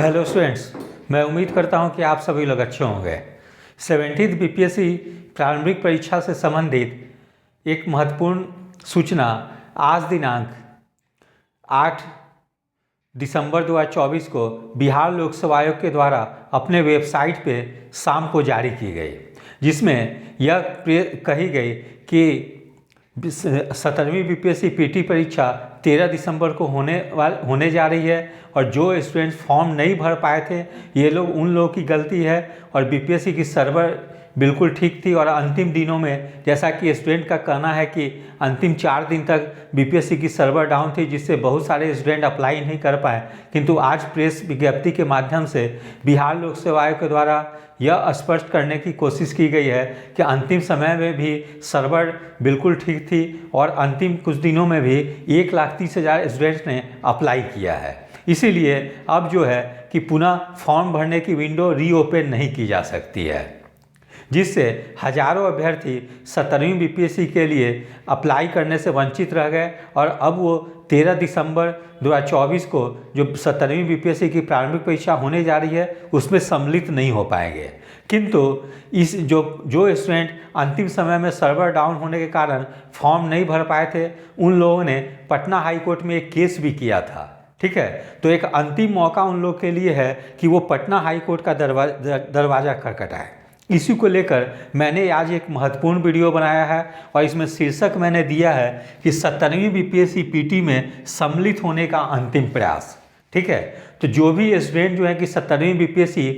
Hello students, मैं उम्मीद करता हूं कि आप सभी लोग अच्छे होंगे। 17th बीपीएससी प्रारंभिक परीक्षा से संबंधित एक महत्वपूर्ण सूचना आज दिनांक 8 दिसंबर 2024 को बिहार लोक सेवा आयोग के द्वारा अपने वेबसाइट पे शाम को जारी की गई, जिसमें यह कही गई कि 17वीं बीपीएससी पीटी परीक्षा 13 दिसंबर को होने जा रही है और जो स्टूडेंट्स फॉर्म नहीं भर पाए थे ये लोग उन लोगों की गलती है और बीपीएससी की सर्वर बिल्कुल ठीक थी। और अंतिम दिनों में जैसा कि स्टूडेंट का कहना है कि अंतिम 4 दिन तक बीपीएससी की सर्वर डाउन थी, जिससे बहुत सारे स्टूडेंट अप्लाई नहीं कर पाए, किंतु आज प्रेस विज्ञप्ति के माध्यम से बिहार लोक सेवा आयोग के द्वारा यह स्पष्ट करने की कोशिश की गई है कि अंतिम समय में भी सर्वर बिल्कुल ठीक थी और अंतिम कुछ दिनों में भी 1,30,000 स्टूडेंट्स ने अप्लाई किया है। इसीलिए अब जो है कि पुनः फॉर्म भरने की विंडो रीओपन नहीं की जा सकती है, जिससे हजारों अभ्यर्थी 17वीं बीपीएससी के लिए अप्लाई करने से वंचित रह गए और अब वो 13 दिसंबर 2024 को जो 17वीं बीपीएससी की प्रारंभिक परीक्षा होने जा रही है उसमें सम्मिलित नहीं हो पाएंगे। किंतु इस जो स्टूडेंट अंतिम समय में सर्वर डाउन होने के कारण फॉर्म नहीं भर पाए थे, उन लोगों ने पटना हाई कोर्ट में एक केस भी किया था। ठीक है, तो एक अंतिम मौका उन लोग के लिए है कि वो पटना हाई कोर्ट का दरवाज़ा खटखटाए। इसी को लेकर मैंने आज एक महत्वपूर्ण वीडियो बनाया है और इसमें शीर्षक मैंने दिया है कि 17वीं बीपीएससी पीटी में सम्मिलित होने का अंतिम प्रयास। ठीक है, तो जो भी स्टूडेंट जो है कि 17वीं बीपीएससी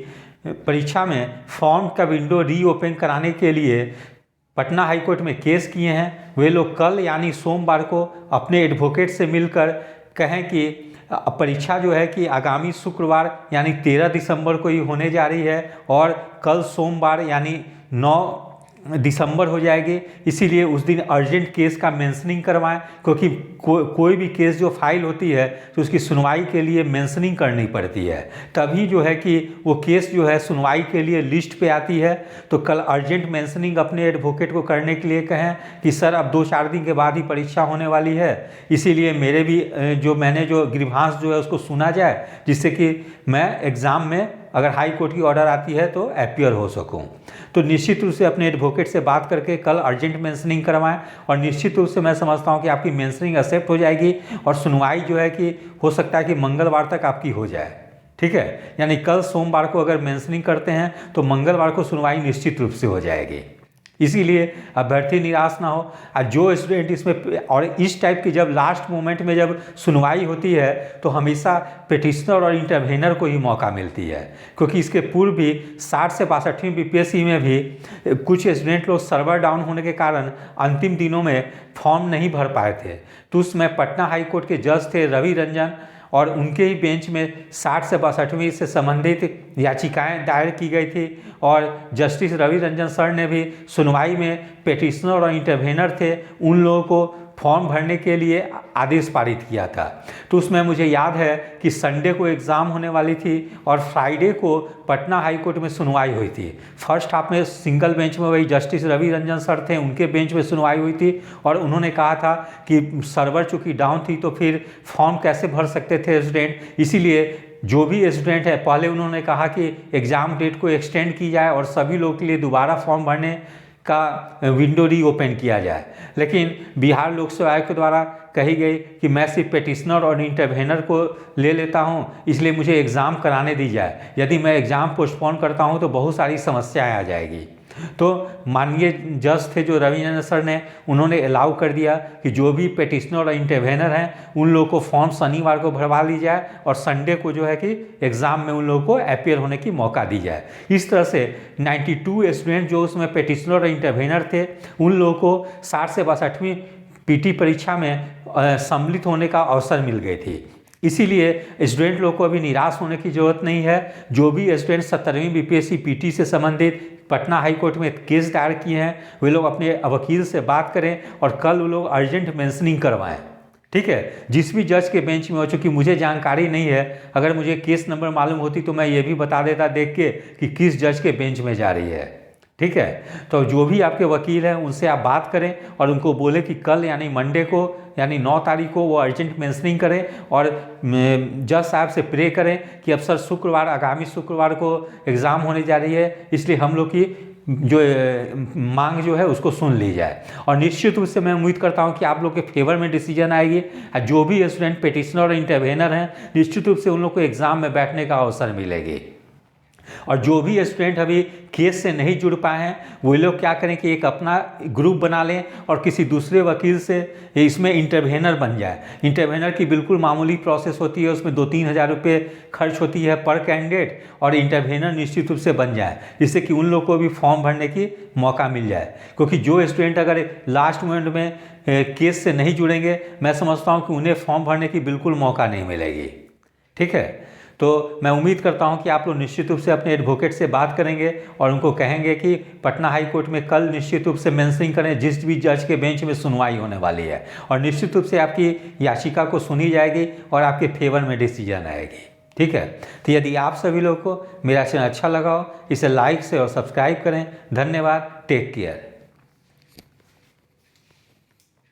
परीक्षा में फॉर्म का विंडो रीओपन कराने के लिए पटना हाई कोर्ट में केस किए हैं, वे लोग कल यानी सोमवार को अपने एडवोकेट से मिलकर कहें कि परीक्षा जो है कि आगामी शुक्रवार यानी 13 दिसंबर को ही होने जा रही है और कल सोमवार यानी 9 दिसंबर हो जाएगी। इसीलिए उस दिन अर्जेंट केस का मेंशनिंग करवाएं, क्योंकि कोई भी केस जो फाइल होती है तो उसकी सुनवाई के लिए मेंशनिंग करनी पड़ती है, तभी जो है कि वो केस जो है सुनवाई के लिए लिस्ट पे आती है। तो कल अर्जेंट मेंशनिंग अपने एडवोकेट को करने के लिए कहें कि सर अब 2-4 दिन के बाद ही परीक्षा होने वाली है, इसीलिए मेरे भी मैंने जो ग्रीवांस जो है उसको सुना जाए, जिससे कि मैं एग्ज़ाम में अगर हाई कोर्ट की ऑर्डर आती है तो अपीयर हो सकूं। तो निश्चित रूप से अपने एडवोकेट से बात करके कल अर्जेंट मेंशनिंग करवाएं और निश्चित रूप से मैं समझता हूं कि आपकी मेंशनिंग एक्सेप्ट हो जाएगी और सुनवाई जो है कि हो सकता है कि मंगलवार तक आपकी हो जाए। ठीक है, यानी कल सोमवार को अगर मेंशनिंग करते हैं तो मंगलवार को सुनवाई निश्चित रूप से हो जाएगी। इसीलिए अभ्यर्थी निराश ना हो। और जो स्टूडेंट इसमें और इस टाइप की जब लास्ट मोमेंट में जब सुनवाई होती है तो हमेशा पिटिशनर और इंटरवेनर को ही मौका मिलती है, क्योंकि इसके पूर्व भी 60 से 62वीं बीपीएससी में भी कुछ स्टूडेंट लोग सर्वर डाउन होने के कारण अंतिम दिनों में फॉर्म नहीं भर पाए थे। तो उसमें पटना हाई कोर्ट के जज थे रवि रंजन और उनके ही बेंच में 60 से 62वीं से संबंधित याचिकाएं दायर की गई थी और जस्टिस रवि रंजन सर ने भी सुनवाई में पिटिशनर और इंटरवेनर थे उन लोगों को फॉर्म भरने के लिए आदेश पारित किया था। तो उसमें मुझे याद है कि संडे को एग्ज़ाम होने वाली थी और फ्राइडे को पटना हाई कोर्ट में सुनवाई हुई थी। फर्स्ट हाफ में सिंगल बेंच में वही जस्टिस रवि रंजन सर थे, उनके बेंच में सुनवाई हुई थी और उन्होंने कहा था कि सर्वर चूँकि डाउन थी तो फिर फॉर्म कैसे भर सकते थे स्टूडेंट, इसीलिए जो भी स्टूडेंट है पहले उन्होंने कहा कि एग्ज़ाम डेट को एक्सटेंड की जाए और सभी लोग के लिए दोबारा फॉर्म भरने का विंडो रीओपन किया जाए। लेकिन बिहार लोक सेवा आयोग के द्वारा कही गई कि मैं सिर्फ पिटिशनर और इंटरवेनर को ले लेता हूं, इसलिए मुझे एग्ज़ाम कराने दी जाए। यदि मैं एग्ज़ाम पोस्टपोन करता हूं तो बहुत सारी समस्याएं आ जाएगी। तो माननीय जज थे जो रवि रंजन सर ने, उन्होंने अलाउ कर दिया कि जो भी पिटिशनर और इंटरवेनर हैं उन लोगों को फॉर्म शनिवार को भरवा ली जाए और संडे को जो है कि एग्ज़ाम में उन लोगों को अपीयर होने की मौका दी जाए। इस तरह से 92 स्टूडेंट जो उसमें पिटिशनर और इंटरवेनर थे उन लोगों को 60 से 62वीं पीटी परीक्षा में सम्मिलित होने का अवसर मिल गई थी। इसीलिए स्टूडेंट लोग को अभी निराश होने की जरूरत नहीं है। जो भी स्टूडेंट 17वीं बीपीएससी पीटी से संबंधित पटना हाई कोर्ट में केस दायर किए हैं वे लोग अपने वकील से बात करें और कल वो लोग अर्जेंट मेंशनिंग करवाएं। ठीक है, जिस भी जज के बेंच में हो, चूँकि मुझे जानकारी नहीं है, अगर मुझे केस नंबर मालूम होती तो मैं ये भी बता देता देख के कि किस जज के बेंच में जा रही है। ठीक है, तो जो भी आपके वकील हैं उनसे आप बात करें और उनको बोले कि कल यानी मंडे को यानी 9 तारीख को वो अर्जेंट मेंशनिंग करें और जज साहब से प्रे करें कि अब सर शुक्रवार, आगामी शुक्रवार को एग्ज़ाम होने जा रही है, इसलिए हम लोग की जो मांग जो है उसको सुन ली जाए। और निश्चित रूप से मैं उम्मीद करता हूं कि आप लोग के फेवर में डिसीजन आएगी। जो भी स्टूडेंट पिटिशनर और इंटरवेनर हैं, निश्चित रूप से उन लोग को एग्ज़ाम में बैठने का अवसर मिलेगी। और जो भी स्टूडेंट अभी केस से नहीं जुड़ पाए हैं, वो लोग क्या करें कि एक अपना ग्रुप बना लें और किसी दूसरे वकील से इसमें इंटरवेनर बन जाए। इंटरवेनर की बिल्कुल मामूली प्रोसेस होती है, उसमें 2-3 हज़ार रुपये खर्च होती है पर कैंडिडेट, और इंटरवेनर निश्चित रूप से बन जाए, जिससे कि उन लोग को भी फॉर्म भरने की मौका मिल जाए। क्योंकि जो स्टूडेंट अगर लास्ट मोमेंट में केस से नहीं जुड़ेंगे, मैं समझता हूँ कि उन्हें फॉर्म भरने की बिल्कुल मौका नहीं मिलेगी। ठीक है, तो मैं उम्मीद करता हूं कि आप लोग निश्चित रूप से अपने एडवोकेट से बात करेंगे और उनको कहेंगे कि पटना हाई कोर्ट में कल निश्चित रूप से मेंशनिंग करें, जिस भी जज के बेंच में सुनवाई होने वाली है, और निश्चित रूप से आपकी याचिका को सुनी जाएगी और आपके फेवर में डिसीजन आएगी। ठीक है, तो यदि आप सभी लोग को मेरा चैनल अच्छा लगा हो, इसे लाइक से और सब्सक्राइब करें। धन्यवाद, टेक केयर।